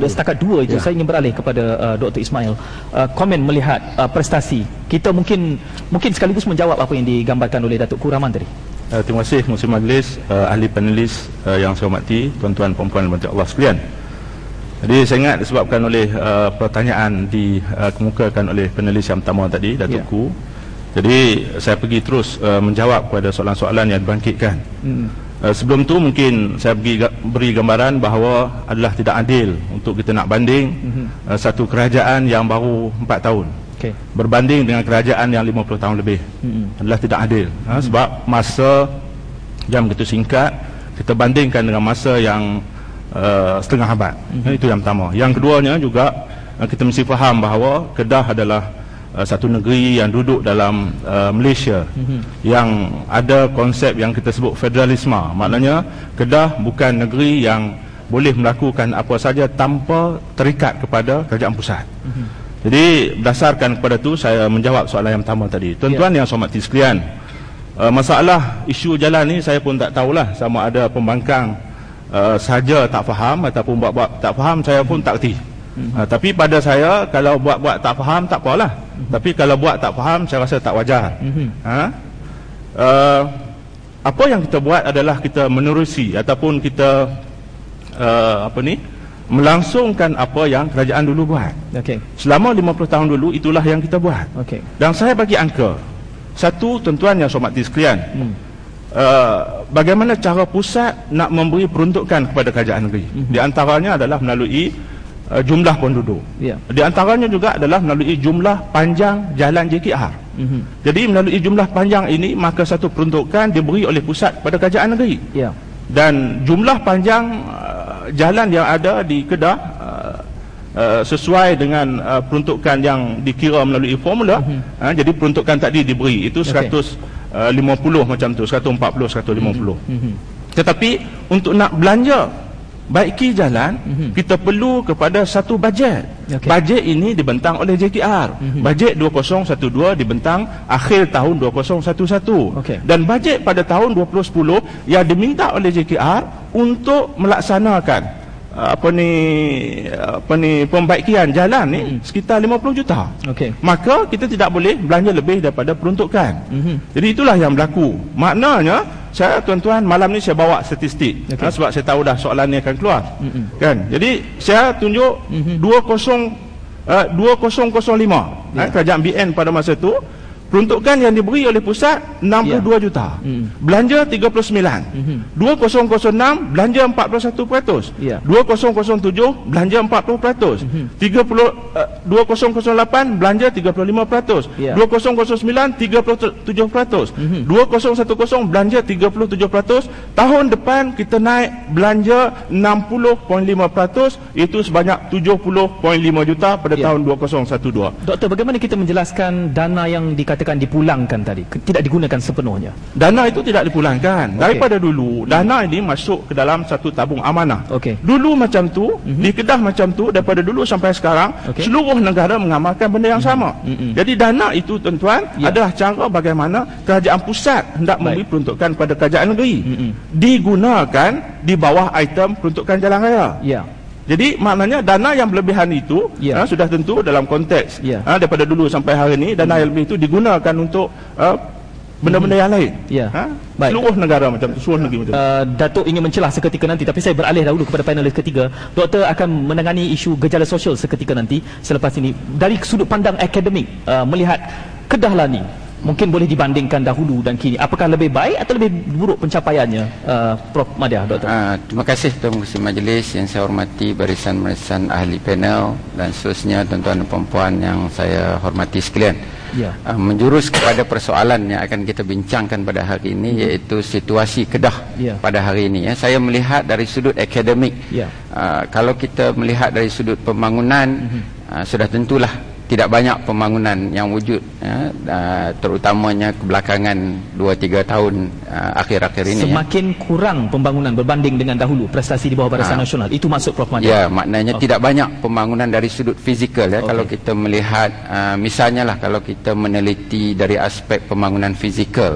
Setakat dua itu, saya ingin beralih kepada Dr. Ismail. Komen melihat prestasi kita, mungkin sekaligus menjawab apa yang digambarkan oleh Datuk Kuraman tadi. Terima kasih Muhsin Majlis, ahli panelis yang saya hormati, tuan-tuan puan-puan dan Allah sekalian. Jadi saya ingat disebabkan oleh pertanyaan dikemukakan oleh panelis yang pertama tadi, Datukku. Jadi saya pergi terus menjawab kepada soalan-soalan yang dibangkitkan. Sebelum tu mungkin saya beri gambaran bahawa adalah tidak adil untuk kita nak banding satu kerajaan yang baru 4 tahun berbanding dengan kerajaan yang 50 tahun lebih. Adalah tidak adil, sebab masa yang begitu singkat kita bandingkan dengan masa yang setengah abad. Itu yang pertama. Yang keduanya juga kita mesti faham bahawa Kedah adalah satu negeri yang duduk dalam Malaysia yang ada konsep yang kita sebut federalisme. Maknanya Kedah bukan negeri yang boleh melakukan apa saja tanpa terikat kepada kerajaan pusat. Jadi berdasarkan kepada itu saya menjawab soalan yang pertama tadi. Tuan-tuan yang saya hormati sekalian, masalah isu jalan ni saya pun tak tahulah sama ada pembangkang saja tak faham ataupun buat-buat tak faham, saya pun tak kerti. Tapi pada saya, kalau buat-buat tak faham tak apalah. Tapi kalau buat tak faham, saya rasa tak wajar. Apa yang kita buat adalah kita menerusi ataupun kita melangsungkan apa yang kerajaan dulu buat. Selama 50 tahun dulu itulah yang kita buat. Dan saya bagi angka. Satu, tuan-tuan yang saya hormati sekalian, bagaimana cara pusat nak memberi peruntukan kepada kerajaan negeri. Di antaranya adalah melalui jumlah penduduk. Di antaranya juga adalah melalui jumlah panjang jalan JKR. Jadi melalui jumlah panjang ini, maka satu peruntukan diberi oleh pusat kepada kerajaan negeri. Dan jumlah panjang jalan yang ada di Kedah sesuai dengan peruntukan yang dikira melalui formula. Jadi peruntukan tadi diberi itu 150 macam tu, 140, 150. Tetapi untuk nak belanja baiki jalan, kita perlu kepada satu bajet. Bajet ini dibentang oleh JKR. Bajet 2012 dibentang akhir tahun 2011. Dan bajet pada tahun 2010 yang diminta oleh JKR untuk melaksanakan pembaikian jalan ni sekitar 50 juta. Maka kita tidak boleh belanja lebih daripada peruntukan. Jadi itulah yang berlaku. Maknanya saya, tuan-tuan, malam ni saya bawa statistik, sebab saya tahu dah soalan ni akan keluar. Jadi saya tunjuk 2005 kerajaan BN pada masa tu, peruntukan yang diberi oleh pusat 62 juta. Belanja 39. 2006 belanja 41%. 2007 belanja 40%. 2008 belanja 35%. 2009 37%. 2010 belanja 37%. Tahun depan kita naik belanja 60.5%, iaitu sebanyak 70.5 juta pada tahun 2012. Doktor, bagaimana kita menjelaskan dana yang dikatakan dipulangkan tadi, tidak digunakan sepenuhnya? Dana itu tidak dipulangkan. Daripada dulu, dana ini masuk ke dalam satu tabung amanah. Dulu macam tu, di Kedah macam tu, daripada dulu sampai sekarang, seluruh negara mengamalkan benda yang sama. Jadi dana itu, tuan-tuan, adalah cara bagaimana kerajaan pusat hendak memberi peruntukan pada kerajaan negeri. Digunakan di bawah item peruntukan jalan raya. Jadi maknanya dana yang berlebihan itu sudah tentu dalam konteks daripada dulu sampai hari ini, dana yang lebih itu digunakan untuk benda-benda yang lain. Seluruh negara macam tu, seluruh negeri macam tu. Datuk ingin mencelah seketika nanti, tapi saya beralih dahulu kepada panelis ketiga. Doktor akan menangani isu gejala sosial seketika nanti selepas ini. Dari sudut pandang akademik, melihat Kedah lah ni, mungkin boleh dibandingkan dahulu dan kini, apakah lebih baik atau lebih buruk pencapaiannya, Prof. Madya, Doktor? Terima kasih Tuan Muhsin Majlis yang saya hormati, barisan-barisan ahli panel dan seterusnya, tuan-tuan dan puan-puan yang saya hormati sekalian. Menjurus kepada persoalan yang akan kita bincangkan pada hari ini, iaitu situasi Kedah pada hari ini. Saya melihat dari sudut akademik. Kalau kita melihat dari sudut pembangunan, sudah tentulah tidak banyak pembangunan yang wujud, terutamanya kebelakangan 2-3 tahun akhir-akhir ini. Semakin kurang pembangunan berbanding dengan dahulu, prestasi di bawah Barisan Nasional. Itu maksud Prof. Madya? Maknanya tidak banyak pembangunan dari sudut fizikal. Kalau kita melihat, misalnya lah, kalau kita meneliti dari aspek pembangunan fizikal,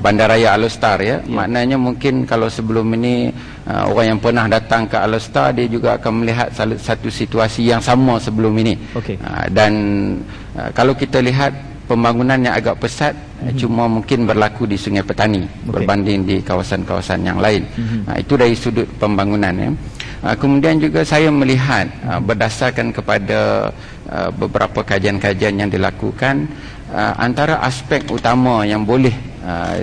Bandaraya Alor Setar, maknanya mungkin kalau sebelum ini orang yang pernah datang ke Alor-Star, dia juga akan melihat satu situasi yang sama sebelum ini. Dan kalau kita lihat pembangunan yang agak pesat, cuma mungkin berlaku di Sungai Petani berbanding di kawasan-kawasan yang lain. Itu dari sudut pembangunan, ya. Kemudian juga saya melihat berdasarkan kepada beberapa kajian-kajian yang dilakukan, antara aspek utama yang boleh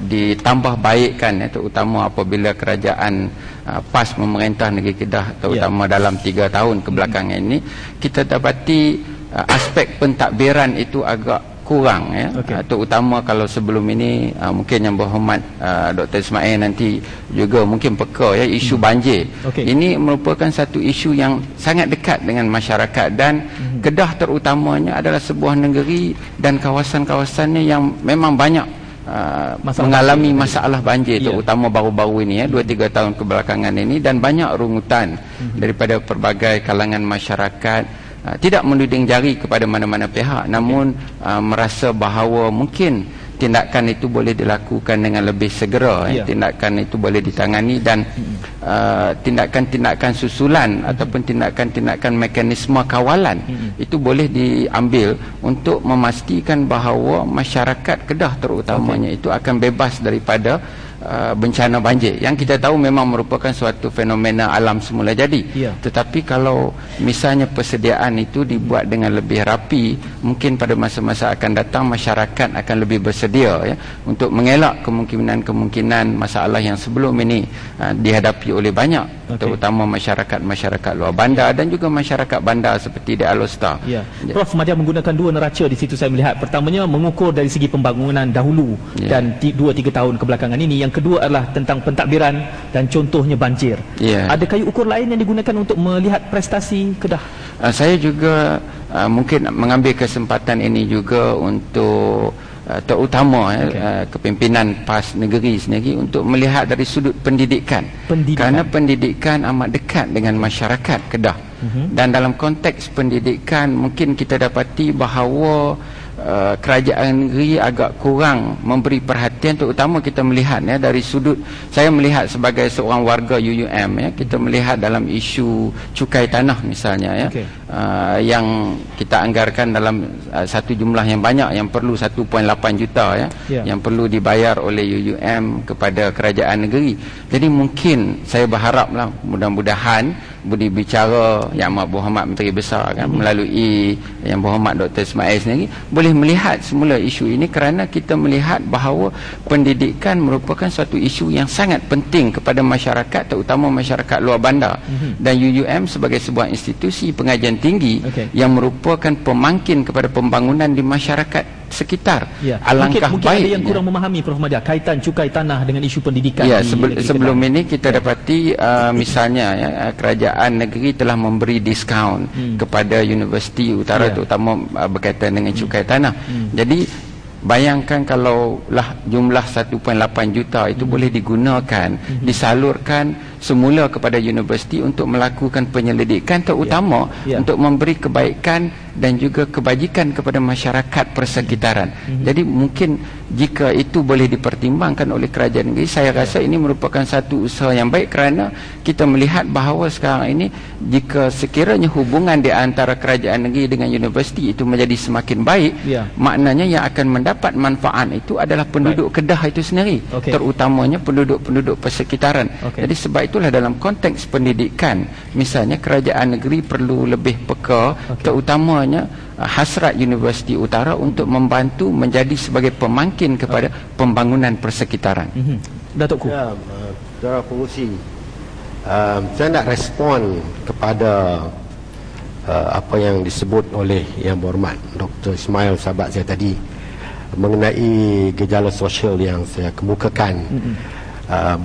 ditambah baikkan, terutama apabila kerajaan PAS memerintah negeri Kedah, terutama dalam 3 tahun kebelakangan ini, kita dapati aspek pentadbiran itu agak kurang, ya. Terutama kalau sebelum ini mungkin yang berhormat Dr. Ismail nanti juga mungkin peka, ya, isu banjir. Ini merupakan satu isu yang sangat dekat dengan masyarakat, dan Kedah terutamanya adalah sebuah negeri dan kawasan-kawasannya yang memang banyak mengalami masalah banjir, terutama baru-baru ini, ya, 2-3 tahun kebelakangan ini, dan banyak rungutan daripada pelbagai kalangan masyarakat. Tidak menuding jari kepada mana-mana pihak, namun merasa bahawa mungkin tindakan itu boleh dilakukan dengan lebih segera, tindakan itu boleh ditangani, dan tindakan-tindakan susulan ataupun tindakan-tindakan mekanisme kawalan itu boleh diambil untuk memastikan bahawa masyarakat Kedah terutamanya itu akan bebas daripada bencana banjir, yang kita tahu memang merupakan suatu fenomena alam semula jadi. Tetapi kalau misalnya persediaan itu dibuat dengan lebih rapi, mungkin pada masa-masa akan datang masyarakat akan lebih bersedia, ya, untuk mengelak kemungkinan-kemungkinan masalah yang sebelum ini dihadapi oleh banyak, terutama masyarakat luar bandar dan juga masyarakat bandar seperti di Alor-Star. Prof Madya menggunakan 2 neraca di situ saya melihat. Pertamanya mengukur dari segi pembangunan dahulu dan 2-3 tahun kebelakangan ini. Yang kedua adalah tentang pentadbiran dan contohnya banjir. Ada kayu ukur lain yang digunakan untuk melihat prestasi Kedah? Saya juga mungkin mengambil kesempatan ini juga untuk terutama kepimpinan PAS negeri sendiri untuk melihat dari sudut pendidikan. Kerana pendidikan amat dekat dengan masyarakat Kedah. Dan dalam konteks pendidikan mungkin kita dapati bahawa kerajaan negeri agak kurang memberi perhatian, terutama kita melihat, ya, dari sudut, saya melihat sebagai seorang warga UUM, ya, kita melihat dalam isu cukai tanah misalnya, ya, yang kita anggarkan dalam satu jumlah yang banyak, yang perlu 1.8 juta, ya, yang perlu dibayar oleh UUM kepada kerajaan negeri. Jadi mungkin saya berharaplah mudah-mudahan budi bicara Yang Amat Berhormat Menteri Besar, kan, melalui Yang Berhormat Dr. Ismail sendiri boleh melihat semula isu ini, kerana kita melihat bahawa pendidikan merupakan suatu isu yang sangat penting kepada masyarakat, terutama masyarakat luar bandar. Dan UUM sebagai sebuah institusi pengajian tinggi yang merupakan pemangkin kepada pembangunan di masyarakat sekitar. Alangkah mungkin baik ada yang kurang memahami, Prof Madya, kaitan cukai tanah dengan isu pendidikan. Sebelum ini kita dapati misalnya, ya, kerajaan negeri telah memberi diskaun kepada Universiti Utara, terutama berkaitan dengan cukai tanah. Jadi bayangkan kalau lah jumlah 1.8 juta itu boleh digunakan, disalurkan semula kepada universiti untuk melakukan penyelidikan, terutama untuk memberi kebaikan dan juga kebajikan kepada masyarakat persekitaran. Jadi mungkin jika itu boleh dipertimbangkan oleh kerajaan negeri, saya rasa ini merupakan satu usaha yang baik, kerana kita melihat bahawa sekarang ini jika sekiranya hubungan di antara kerajaan negeri dengan universiti itu menjadi semakin baik, maknanya yang akan mendapat manfaat itu adalah penduduk Kedah itu sendiri, terutamanya penduduk-penduduk persekitaran. Jadi sebab itulah dalam konteks pendidikan misalnya kerajaan negeri perlu lebih peka, terutamanya hasrat Universiti Utara untuk membantu menjadi sebagai pemangkin kepada pembangunan persekitaran. Datuk Ku. Saudara pengurusi, saya nak respon kepada apa yang disebut oleh Yang Berhormat Dr. Ismail, sahabat saya tadi, mengenai gejala sosial yang saya kemukakan.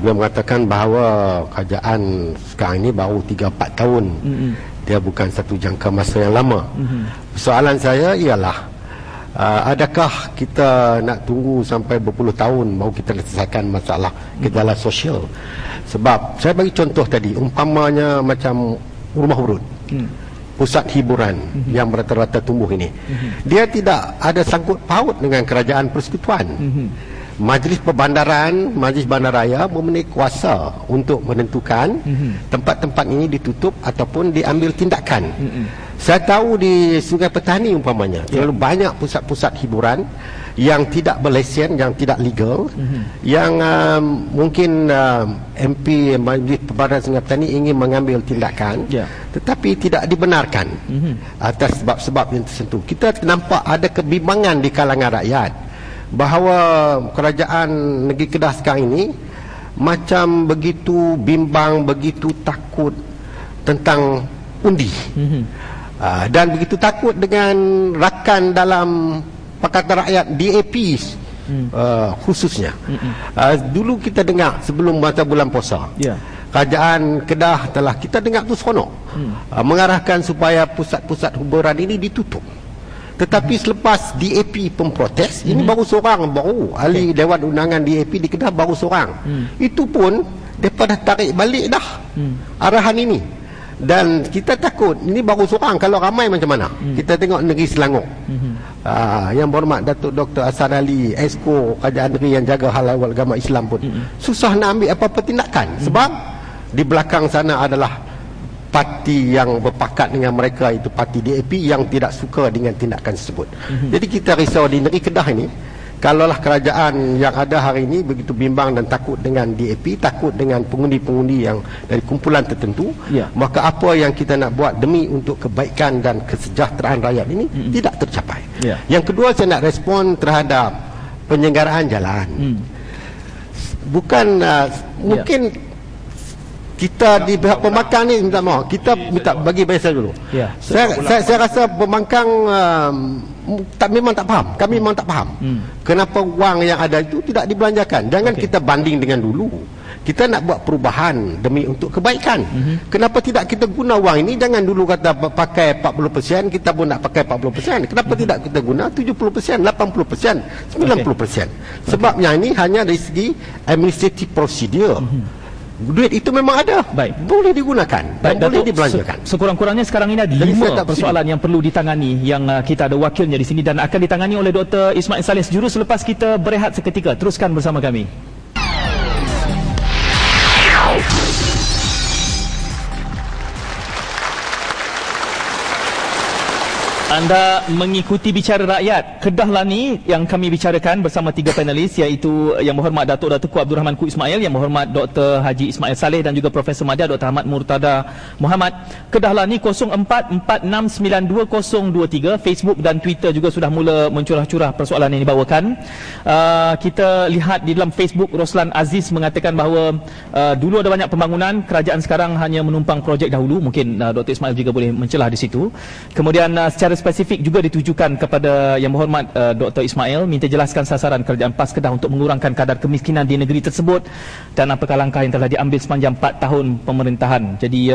Beliau mengatakan bahawa kerajaan sekarang ini baru 3-4 tahun. Dia bukan satu jangka masa yang lama. Soalan saya ialah, adakah kita nak tunggu sampai berpuluh tahun baru kita selesaikan masalah gejala sosial? Sebab saya bagi contoh tadi, umpamanya macam rumah urut, pusat hiburan yang rata-rata tumbuh ini, dia tidak ada sangkut paut dengan kerajaan persekutuan. Majlis Perbandaran, Majlis Bandaraya mempunyai kuasa untuk menentukan tempat-tempat ini ditutup ataupun diambil tindakan. Saya tahu di Sungai Petani umpamanya, terlalu banyak pusat-pusat hiburan yang tidak berlesen, yang tidak legal, yang mungkin MP Majlis Perbandaran Sungai Petani ingin mengambil tindakan, tetapi tidak dibenarkan atas sebab-sebab yang tertentu. Kita nampak ada kebimbangan di kalangan rakyat bahawa kerajaan negeri Kedah sekarang ini macam begitu bimbang, begitu takut tentang undi, dan begitu takut dengan rakan dalam Pakatan Rakyat DAP khususnya. Dulu kita dengar sebelum masa bulan puasa, kerajaan Kedah telah kita dengar tu seronok mengarahkan supaya pusat-pusat hiburan ini ditutup. Tetapi selepas DAP pemprotes, ini baru seorang, baru ahli Dewan Undangan DAP di Kedah baru seorang. Itu pun mereka dah tarik balik dah arahan ini. Dan kita takut, ini baru seorang, kalau ramai macam mana? Kita tengok negeri Selangor. Yang berhormat Datuk Dr. Hassan Ali, Esko Kerajaan Negeri yang jaga hal awal agama Islam pun susah nak ambil apa-apa tindakan. Sebab di belakang sana adalah parti yang berpakat dengan mereka, itu parti DAP yang tidak suka dengan tindakan tersebut. Jadi kita risau di negeri Kedah ini, kalaulah kerajaan yang ada hari ini begitu bimbang dan takut dengan DAP, takut dengan pengundi-pengundi yang dari kumpulan tertentu, maka apa yang kita nak buat demi untuk kebaikan dan kesejahteraan rakyat ini tidak tercapai. Yang kedua, saya nak respon terhadap penyelenggaraan jalan. Bukan mungkin kita di pihak pembangkang ni minta maaf, kita minta bagi saya dulu. Saya rasa pembangkang memang tak faham. Kami memang tak faham kenapa wang yang ada itu tidak dibelanjakan. Jangan kita banding dengan dulu. Kita nak buat perubahan demi untuk kebaikan. Kenapa tidak kita guna wang ini? Jangan dulu kata pakai 40%, kita pun nak pakai 40%. Kenapa tidak kita guna 70%, 80%, 90%? Sebabnya ini hanya dari segi administrative procedure. Duit itu memang ada, boleh digunakan, boleh dibelanjakan. Sekurang-kurangnya sekarang ini ada 5 persoalan yang perlu ditangani, yang kita ada wakilnya di sini dan akan ditangani oleh Dr. Ismail Saleh sejurus selepas kita berehat seketika. Teruskan bersama kami. Anda mengikuti Bicara Rakyat Kedah lah ni yang kami bicarakan bersama 3 panelis, iaitu Yang Berhormat Datuk Datuk Abdul Rahman Ku Ismail, Yang Berhormat Dr. Haji Ismail Saleh dan juga Profesor Madya Dr. Ahmad Murtada Muhammad. Kedah lah ni 0446920023. Facebook dan Twitter juga sudah mula mencurah-curah persoalan yang dibawakan. Kita lihat di dalam Facebook, Roslan Aziz mengatakan bahawa dulu ada banyak pembangunan, kerajaan sekarang hanya menumpang projek dahulu. Mungkin Dr. Ismail juga boleh mencelah di situ. Kemudian secara spesifik juga ditujukan kepada Yang Berhormat Dr. Ismail, minta jelaskan sasaran kerajaan PAS Kedah untuk mengurangkan kadar kemiskinan di negeri tersebut dan apakah langkah yang telah diambil sepanjang 4 tahun pemerintahan. Jadi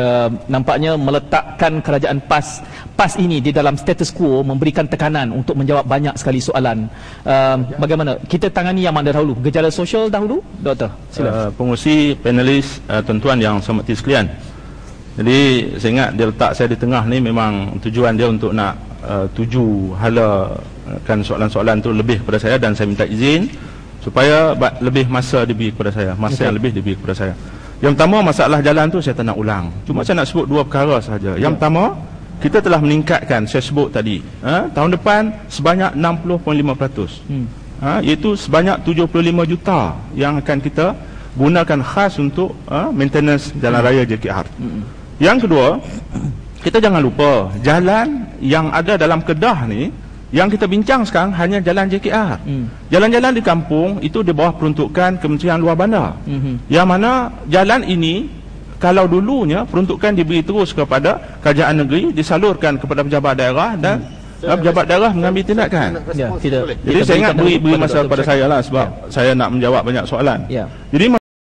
nampaknya meletakkan kerajaan PAS ini di dalam status quo memberikan tekanan untuk menjawab banyak sekali soalan. Bagaimana kita tangani yang mana dahulu? Gejala sosial dahulu, Doktor? Sila. Pengurusi, panelis, tuan-tuan yang saya hormati sekalian. Jadi saya ingat dia letak saya di tengah ni memang tujuan dia untuk nak tuju halakan soalan-soalan tu lebih kepada saya, dan saya minta izin supaya lebih masa diberi kepada saya, masa yang lebih diberi kepada saya. Yang pertama, masalah jalan tu saya tak nak ulang. Cuma saya nak sebut 2 perkara sahaja. Yang pertama, kita telah meningkatkan, saya sebut tadi, tahun depan sebanyak 60.5%. Iaitu sebanyak 75 juta yang akan kita gunakan khas untuk maintenance jalan raya JKR. Yang kedua, kita jangan lupa jalan yang ada dalam Kedah ni, yang kita bincang sekarang hanya jalan JKR. Jalan-jalan di kampung itu di bawah peruntukan Kementerian Luar Bandar. Yang mana jalan ini kalau dulunya peruntukan diberi terus kepada kerajaan negeri, disalurkan kepada pejabat daerah dan pejabat daerah mengambil tindakan. Jadi saya ingat beri masa kepada saya lah, sebab saya nak menjawab banyak soalan. Jadi